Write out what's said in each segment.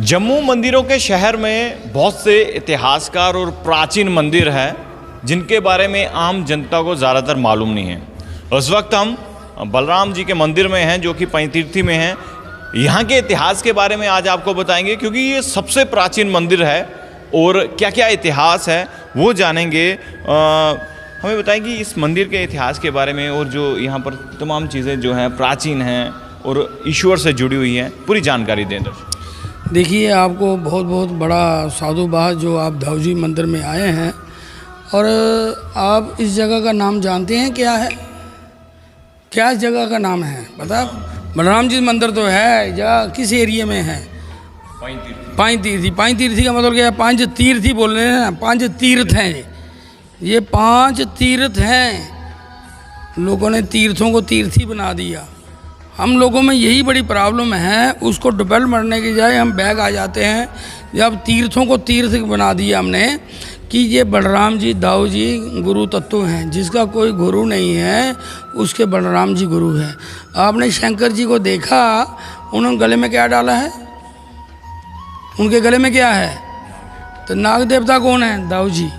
जम्मू मंदिरों के शहर में बहुत से इतिहासकार और प्राचीन मंदिर हैं जिनके बारे में आम जनता को ज़्यादातर मालूम नहीं है। उस वक्त हम बलराम जी के मंदिर में हैं जो कि पंचतीर्थी में हैं। यहाँ के इतिहास के बारे में आज आपको बताएंगे क्योंकि ये सबसे प्राचीन मंदिर है और क्या क्या इतिहास है वो जानेंगे। हमें बताएंगे इस मंदिर के इतिहास के बारे में और जो यहाँ पर तमाम चीज़ें जो हैं प्राचीन हैं और ईश्वर से जुड़ी हुई हैं, पूरी जानकारी दें। देखिए, आपको बहुत बहुत बड़ा साधुवाद जो आप दाऊजी मंदिर में आए हैं। और आप इस जगह का नाम जानते हैं क्या है? क्या इस जगह का नाम है पता? बलराम जी मंदिर तो है या किस एरिया में है? पंचतीर्थी। पंचतीर्थी का मतलब क्या है? पंच तीर्थी बोल रहे हैं ना, पंच तीर्थ हैं। ये 5 तीर्थ हैं। लोगों ने तीर्थों को तीर्थी बना दिया। हम लोगों में यही बड़ी प्रॉब्लम है, उसको डेवलप करने की बजाय हम बैग आ जाते हैं। जब तीर्थों को तीर्थ बना दिया हमने कि ये बलराम जी दाऊ जी गुरु तत्व हैं, जिसका कोई गुरु नहीं है उसके बलराम जी गुरु हैं। आपने शंकर जी को देखा, उन्होंने गले में क्या डाला है? उनके गले में क्या है? तो नाग देवता कौन है? दाऊ जी।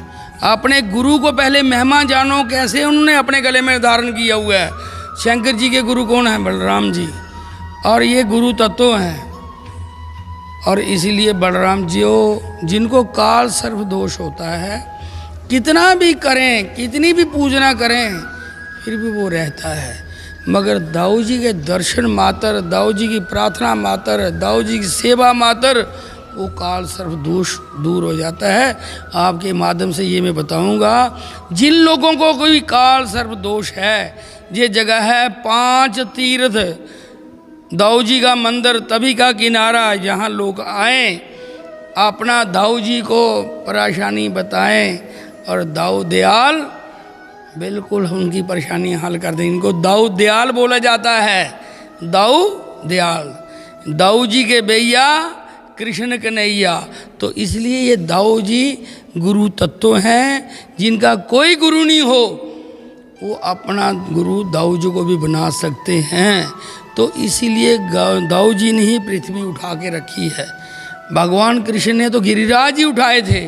अपने गुरु को पहले महिमा जानो, कैसे उन्होंने अपने गले में धारण किया हुआ है। शंकर जी के गुरु कौन है? बलराम जी। और ये गुरु तत्व हैं। और इसीलिए बलराम जी जिनको काल सर्प दोष होता है, कितना भी करें, कितनी भी पूजना करें, फिर भी वो रहता है। मगर दाऊ जी के दर्शन मात्र, दाऊ जी की प्रार्थना मात्र, दाऊ जी की सेवा मात्र, वो काल सर्प दोष दूर हो जाता है। आपके माध्यम से ये मैं बताऊंगा, जिन लोगों को कोई काल सर्प दोष है, ये जगह है 5 तीर्थ, दाऊ जी का मंदिर, तभी का किनारा। यहाँ लोग आएँ, अपना दाऊ जी को परेशानी बताएं और दाऊ दयाल बिल्कुल उनकी परेशानी हल कर दें। इनको दाऊ दयाल बोला जाता है। दाऊ दयाल, दाऊ जी के भैया कृष्ण कन्हैया। तो इसलिए ये दाऊ जी गुरु तत्व हैं। जिनका कोई गुरु नहीं हो, वो अपना गुरु दाऊ जी को भी बना सकते हैं। तो इसीलिए दाऊ जी ने ही पृथ्वी उठा के रखी है। भगवान कृष्ण ने तो गिरिराज ही उठाए थे,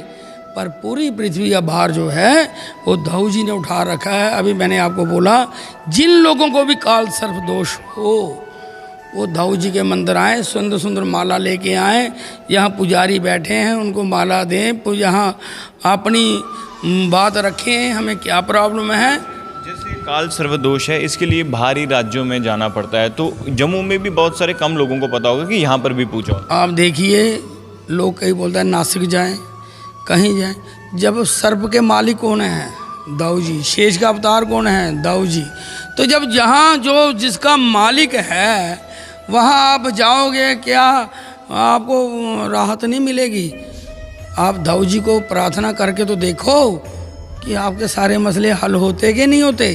पर पूरी पृथ्वी का भार जो है वो दाऊ जी ने उठा रखा है। अभी मैंने आपको बोला, जिन लोगों को भी काल सर्प दोष हो, वो दाऊ जी के मंदिर आएँ, सुंदर सुंदर माला लेके आएँ। यहाँ पुजारी बैठे हैं, उनको माला दें, यहाँ अपनी बात रखें, हमें क्या प्रॉब्लम है। जैसे काल सर्वदोष है, इसके लिए बाहरी राज्यों में जाना पड़ता है, तो जम्मू में भी बहुत सारे कम लोगों को पता होगा कि यहाँ पर भी पूछो। आप देखिए, लोग कहीं बोलते हैं नासिक जाएं, कहीं जाएं। जब सर्प के मालिक कौन है? दाऊ जी। शेष का अवतार कौन है? दाऊ जी। तो जब जहाँ जो जिसका मालिक है वहाँ आप जाओगे, क्या आपको राहत नहीं मिलेगी? आप दाऊ जी को प्रार्थना करके तो देखो कि आपके सारे मसले हल होते कि नहीं होते।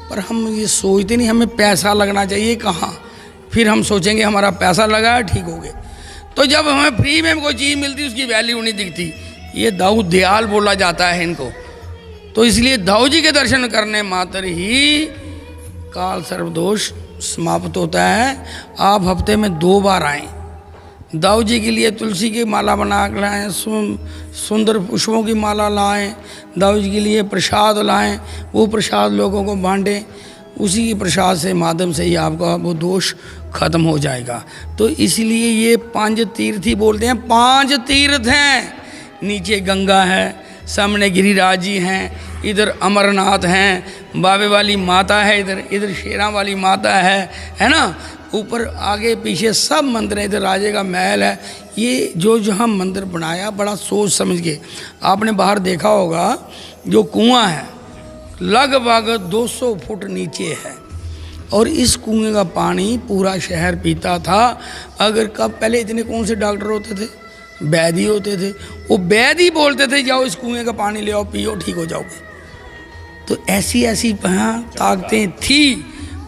पर हम ये सोचते नहीं, हमें पैसा लगना चाहिए कहाँ, फिर हम सोचेंगे हमारा पैसा लगा ठीक हो गए। तो जब हमें फ्री में कोई चीज़ मिलती उसकी वैल्यू नहीं दिखती। ये दाऊ दयाल बोला जाता है इनको। तो इसलिए दाऊ जी के दर्शन करने मात्र ही काल सर्प दोष समाप्त होता है। आप हफ्ते में 2 बार आएँ। दाऊ जी के लिए तुलसी की माला बना कर लाएँ, सुंदर पुष्पों की माला लाएँ, दाऊ जी के लिए प्रसाद लाएँ, वो प्रसाद लोगों को बांटें। उसी के प्रसाद से माध्यम से ही आपका वो दोष खत्म हो जाएगा। तो इसलिए ये 5 तीर्थी बोलते हैं। 5 तीर्थ हैं। नीचे गंगा है, सामने गिरिराज जी हैं, इधर अमरनाथ हैं, बाबे वाली माता है, इधर शेरा वाली माता है ना। ऊपर आगे पीछे सब मंदिर है। इधर राजे का महल है। ये जो जहाँ मंदिर बनाया बड़ा सोच समझ के। आपने बाहर देखा होगा, जो कुआं है लगभग 200 फुट नीचे है, और इस कुएं का पानी पूरा शहर पीता था। अगर कब पहले इतने कौन से डॉक्टर होते थे? वैद्य होते थे। वो वैद्य बोलते थे जाओ इस कुएं का पानी ले आओ, पियो, ठीक हो जाओगे। तो ऐसी ऐसी ताकतें थी,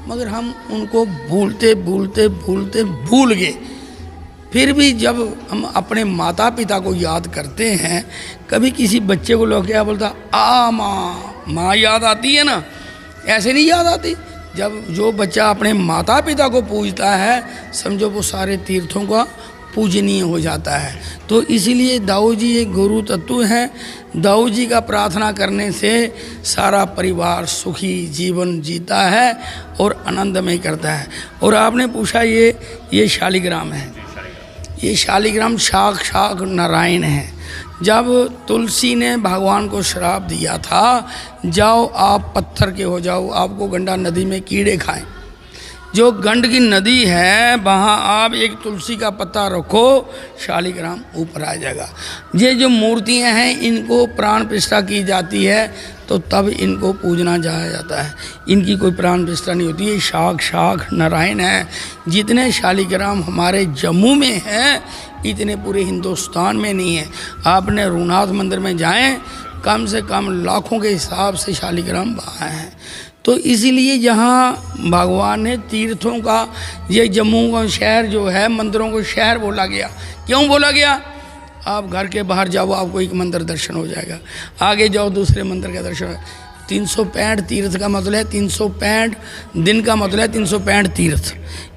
मगर हम उनको भूलते भूल गए। फिर भी जब हम अपने माता पिता को याद करते हैं, कभी किसी बच्चे को लोग क्या बोलता, आ माँ याद आती है ना, ऐसे नहीं याद आती। जब जो बच्चा अपने माता पिता को पूजता है, समझो वो सारे तीर्थों का पूजनीय हो जाता है। तो इसीलिए दाऊ जी एक गुरु तत्व हैं। दाऊ जी का प्रार्थना करने से सारा परिवार सुखी जीवन जीता है और आनंदमय करता है। और आपने पूछा ये शालिग्राम है, ये शालिग्राम साक्षात नारायण है। जब तुलसी ने भगवान को श्राप दिया था, जाओ आप पत्थर के हो जाओ, आपको गंगा नदी में कीड़े खाएं। जो गंड की नदी है वहाँ आप एक तुलसी का पत्ता रखो, शालिग्राम ऊपर आ जाएगा। ये जो मूर्तियाँ हैं इनको प्राण प्रतिष्ठा की जाती है तो तब इनको पूजना जाया जाता है, इनकी कोई प्राण प्रतिष्ठा नहीं होती। ये साक्षात नारायण है। जितने शालिग्राम हमारे जम्मू में हैं इतने पूरे हिंदुस्तान में नहीं है। आपने रघुनाथ मंदिर में जाएं, कम से कम लाखों के हिसाब से शालिग्राम वहाँ हैं। तो इसीलिए जहाँ भगवान ने तीर्थों का, ये जम्मू का शहर जो है मंदिरों को शहर बोला गया। क्यों बोला गया? आप घर के बाहर जाओ आपको एक मंदिर दर्शन हो जाएगा, आगे जाओ दूसरे मंदिर का दर्शन हो। 365 तीर्थ का मतलब है 365 दिन का मतलब है 365 तीर्थ।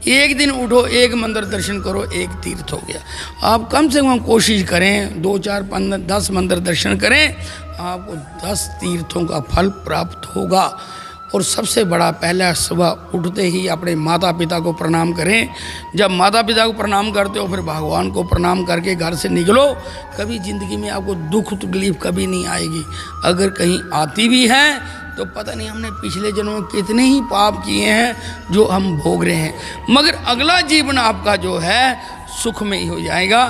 एक दिन उठो एक मंदिर दर्शन करो, एक तीर्थ हो गया। आप कम से कम कोशिश करें 2 4 5 10 मंदिर दर्शन करें, आपको 10 तीर्थों का फल प्राप्त होगा। और सबसे बड़ा पहला सुबह उठते ही अपने माता पिता को प्रणाम करें। जब माता पिता को प्रणाम करते हो फिर भगवान को प्रणाम करके घर से निकलो। कभी ज़िंदगी में आपको दुख तकलीफ कभी नहीं आएगी। अगर कहीं आती भी है तो पता नहीं हमने पिछले जन्मों में कितने ही पाप किए हैं जो हम भोग रहे हैं, मगर अगला जीवन आपका जो है सुख में ही हो जाएगा।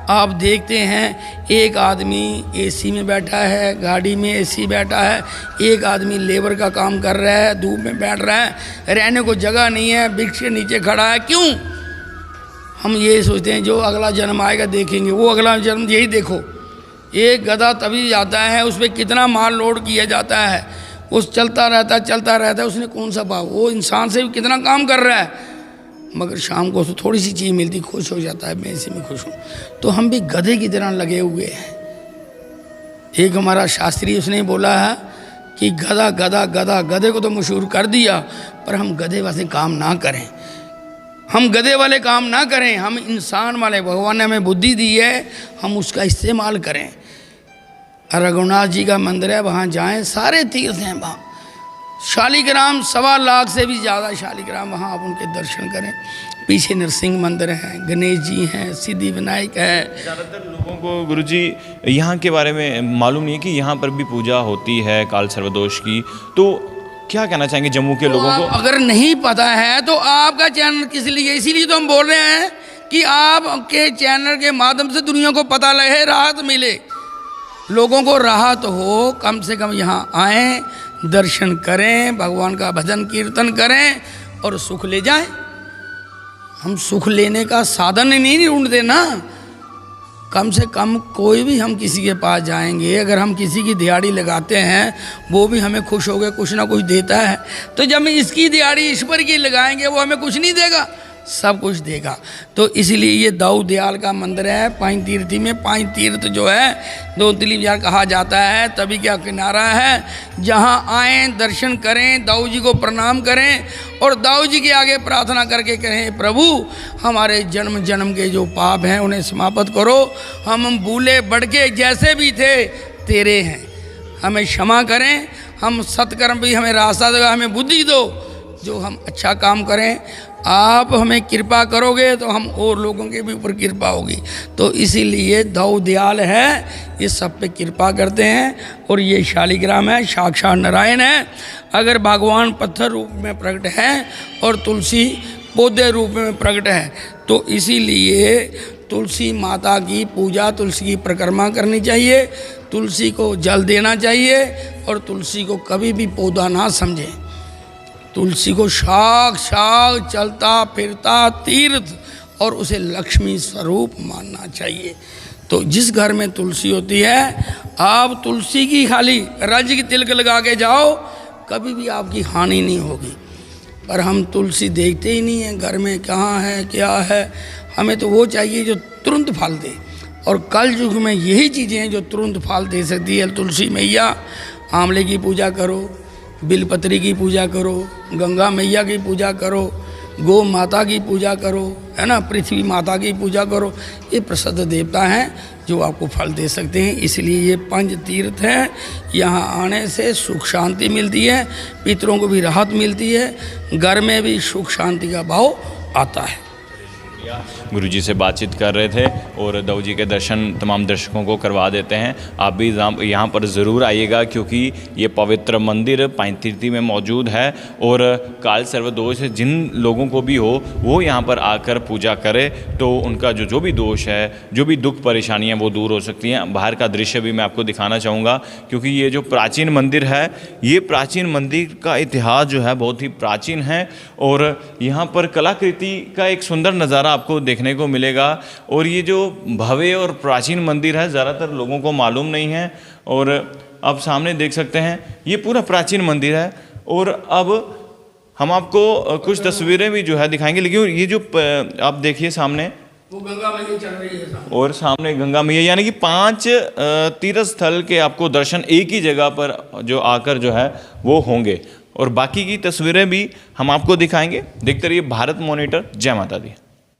आप देखते हैं एक आदमी एसी में बैठा है, गाड़ी में एसी बैठा है, एक आदमी लेबर का काम कर रहा है, धूप में बैठ रहा है, रहने को जगह नहीं है, वृक्ष के नीचे खड़ा है। क्यों? हम ये सोचते हैं जो अगला जन्म आएगा देखेंगे। वो अगला जन्म यही देखो, एक गधा तभी आता है, उस पर कितना माल लोड किया जाता है, उस चलता रहता है। उसने कौन सा पाप, वो इंसान से भी कितना काम कर रहा है, मगर शाम को तो थोड़ी सी चीज़ मिलती खुश हो जाता है, मैं इसी में खुश हूँ। तो हम भी गधे की तरह लगे हुए हैं। एक हमारा शास्त्री उसने बोला है कि गधा गधा गधा, गधे को तो मशहूर कर दिया, पर हम गधे वाले काम ना करें, हम गधे वाले काम ना करें, हम इंसान वाले, भगवान ने हमें बुद्धि दी है, हम उसका इस्तेमाल करें। रघुनाथ जी का मंदिर है, वहाँ जाएं, सारे तीर्थ हैं वहाँ। शालिग्राम 1.25 लाख से भी ज़्यादा शालिग्राम, वहाँ आप उनके दर्शन करें। पीछे नरसिंह मंदिर हैं, गणेश जी हैं, सिद्धि विनायक है। ज़्यादातर लोगों को गुरुजी यहाँ के बारे में मालूम नहीं है कि यहाँ पर भी पूजा होती है काल सर्वदोष की। तो क्या कहना चाहेंगे जम्मू के लोगों को? अगर नहीं पता है तो आपका चैनल किस लिए, इसीलिए तो हम बोल रहे हैं कि आपके चैनल के माध्यम से दुनिया को पता लगे, राहत मिले, लोगों को राहत हो। कम से कम यहाँ आएँ, दर्शन करें, भगवान का भजन कीर्तन करें और सुख ले जाएं। हम सुख लेने का साधन नहीं ढूंढते ना। कम से कम कोई भी हम किसी के पास जाएंगे, अगर हम किसी की दिहाड़ी लगाते हैं वो भी हमें खुश हो गए, कुछ ना कुछ देता है। तो जब हम इसकी दिहाड़ी ईश्वर की लगाएंगे वो हमें कुछ नहीं देगा, सब कुछ देगा। तो इसलिए ये दाऊ दयाल का मंदिर है। 5 तीर्थी में 5 तीर्थ जो है 2 तीर्थयार कहा जाता है, तभी क्या किनारा है। जहाँ आएँ दर्शन करें, दाऊ जी को प्रणाम करें और दाऊ जी के आगे प्रार्थना करके कहें, प्रभु हमारे जन्म जन्म के जो पाप हैं उन्हें समाप्त करो, हम भूले भटके जैसे भी थे तेरे हैं, हमें क्षमा करें, हम सत्कर्म भी हमें रास्ता दो, हमें बुद्धि दो जो हम अच्छा काम करें। आप हमें कृपा करोगे तो हम और लोगों के भी ऊपर कृपा होगी। तो इसीलिए दाऊ दयाल है, ये सब पे कृपा करते हैं। और ये शालिग्राम है, साक्षात नारायण है। अगर भगवान पत्थर रूप में प्रकट है और तुलसी पौधे रूप में प्रकट है, तो इसीलिए तुलसी माता की पूजा, तुलसी की परिक्रमा करनी चाहिए, तुलसी को जल देना चाहिए और तुलसी को कभी भी पौधा ना समझें। तुलसी को साक्षात चलता फिरता तीर्थ और उसे लक्ष्मी स्वरूप मानना चाहिए। तो जिस घर में तुलसी होती है, आप तुलसी की खाली रज की तिलक लगा के जाओ, कभी भी आपकी हानि नहीं होगी। पर हम तुलसी देखते ही नहीं हैं, घर में कहाँ है क्या है। हमें तो वो चाहिए जो तुरंत फल दे, और कल युग में यही चीज़ें हैं जो तुरंत फल दे सकती है। तुलसी मैया, आंवले की पूजा करो, बिलपत्री की पूजा करो, गंगा मैया की पूजा करो, गौ माता की पूजा करो, है ना, पृथ्वी माता की पूजा करो। ये प्रसिद्ध देवता हैं जो आपको फल दे सकते हैं। इसलिए ये पंच तीर्थ हैं, यहाँ आने से सुख शांति मिलती है, पितरों को भी राहत मिलती है, घर में भी सुख शांति का भाव आता है। गुरुजी से बातचीत कर रहे थे और दाऊ जी के दर्शन तमाम दर्शकों को करवा देते हैं। आप भी यहाँ पर ज़रूर आइएगा क्योंकि ये पवित्र मंदिर पांचतीर्थी में मौजूद है और काल सर्वदोष जिन लोगों को भी हो वो यहाँ पर आकर पूजा करे तो उनका जो भी दोष है, जो भी दुख परेशानियाँ वो दूर हो सकती हैं। बाहर का दृश्य भी मैं आपको दिखाना चाहूँगा क्योंकि ये जो प्राचीन मंदिर है, ये प्राचीन मंदिर का इतिहास जो है बहुत ही प्राचीन है और यहाँ पर कलाकृति का एक सुंदर नज़ारा आपको देखने को मिलेगा। और ये जो भव्य और प्राचीन मंदिर है ज़्यादातर लोगों को मालूम नहीं है और आप सामने देख सकते हैं ये पूरा प्राचीन मंदिर है। और अब हम आपको कुछ तस्वीरें भी जो है दिखाएंगे, लेकिन ये जो आप देखिए सामने वो गंगा मैया चल रही है और सामने गंगा मैया, यानी कि 5 तीर्थ स्थल के आपको दर्शन एक ही जगह पर जो आकर जो है वो होंगे और बाकी की तस्वीरें भी हम आपको दिखाएंगे। देखते रहिए भारत मॉनिटर। जय माता दी।